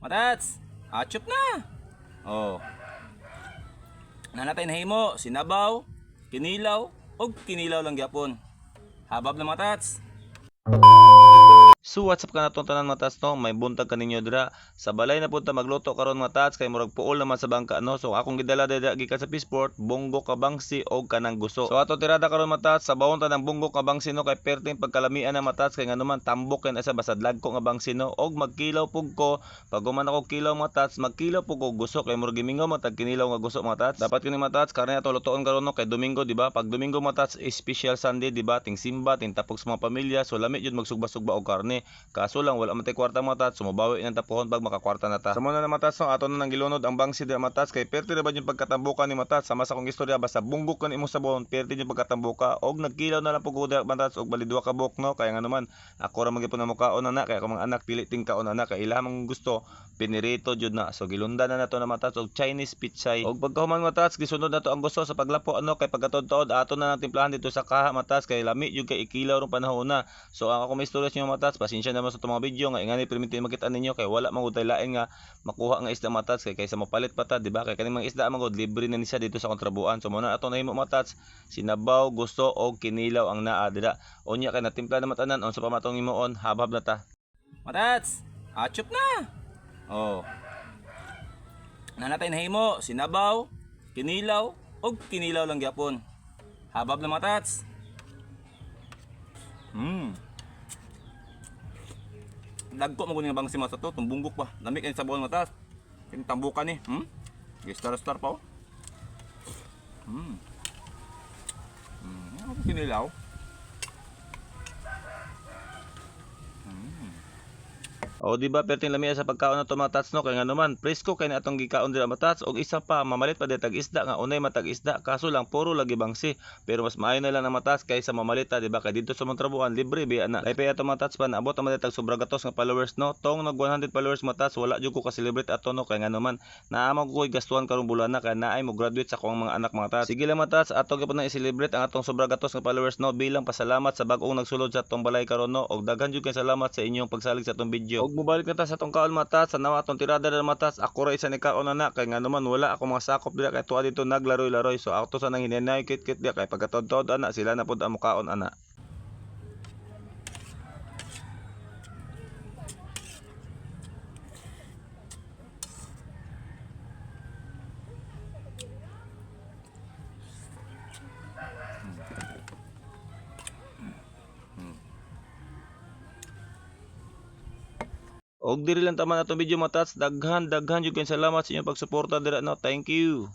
Matats, achop na. Oh. Nanatay na himo, sinabaw, kinilaw, og kinilaw lang gyapon. Habab na matats. So what's up ka na itong tanan mga tats no? May buntag kaninyo dira. Sa balay na punta magluto karon mga tats kay murag puol naman sa bangka no. So akong gidala dira gikan sa Peaceport, bunggo kabangsi og kanang guso. So ato tirada karon mga tats sa bawon ta ng bunggo kabangsi no kay perting pagkalamian na mga tats kay nganuman tambok yan asa basad lagko nga bangsi no og magkilaw pug ko. Pag guman ako kilaw mga tats, magkilaw pug ko guso kay murag gimingaw matag kinilaw nga guso mga tats. Dapat kini mga tats karne ato lutoon karon no kay Domingo di ba? Pag Domingo mga tats special Sunday di ba? Ting simba, ting tapok sa mga pamilya. So lami jud magsugba-sugba og karne. Kaso lang wala man tay kwarta mga tats, sumabawi ng tapuhon pag makakwarta na ta. Sa muna na mga tats, no, ato na nang gilunod ang bangsi di mga tats kay perti na ba yung pagkatambuka ni mga tats. Sama sa akong istorya basta bunggok kan imo sabon, perti yung pagkatambuka og nagkilaw na lang pug uda mga tats og bali duha ka buok no. Kaya nga naman ako ra magyapon na mukaon na kaya ako mga anak pili ting kaon na kay ila mang gusto pinirito jud na. So gilundan na nato na mga tats og Chinese pichay. Og pagkahuman mga tats gisunod nato ang gusto sa paglapo ano kay pagkatuod-tuod ato na nang timplahan dito sa kaha mga tats kay lami jud kay ikilaw rong panahon na. So ang ako may istorya sa inyo mga tats, pasensya naman sa mga video nga ingani permiti makita ninyo kay wala man gud lain nga makuha nga isda mga tats kaysa mapalit pa ta di ba kay kaning mga isda man gud libre na ni siya dito sa kontrabuan. So muna ato nahimo mga tats sinabaw, gusto og kinilaw ang naa dira. Unya kay natimpla na matanan unsa pa matong himuon habab na ta. Matats, achop na. Oh. Nanatay na himo, sinabaw, kinilaw, og kinilaw lang gyapon. Habab na matats. Dagko mo nga bangsi mo sa to, tumbunggok pa. Lamig ang sabon matas. Kini tambukan ni. Star pa oh. Ano kinilaw? O di ba perting lami sa pagkaon na to mga tats no kay nga naman presko kay na atong gikaon dira mga tats og isa pa mamalit pa tag isda nga unay matag isda kaso lang puro lagi bangsi pero mas maayo na lang na mga tats kaysa mamalita di ba kay dito sa Montrabuan libre biya na kay ato mga tats pa naabot man tag sobra gatos nga followers no tong nag 100 followers mga tats wala jud ko ka celebrate ato no kay nga naman naamag ko gastuhan karong bulan na kay naay mo graduate sa akong mga anak mga tats. Sige lang mga tats ato gyud na i-celebrate ang atong sobra gatos nga followers no bilang pasalamat sa bag-ong nagsulod sa atong balay karon no og daghan jud kay salamat sa inyong pagsalig sa atong video. Mubalik na ta sa tong kaon mga tats, sa nawa atong tirada na mga tats, ako ra isa ni kaon na kay nga naman wala ako mga sakop dira kay tuwa dito naglaroy-laroy. So ako to sa nang hinanay kit-kit dira kay pagkatod-tod ana sila na pud ang mukaon ana. Og diri lang taman atong video mga tats, daghan jud kay salamat sa inyong pagsuporta dira no. Thank you.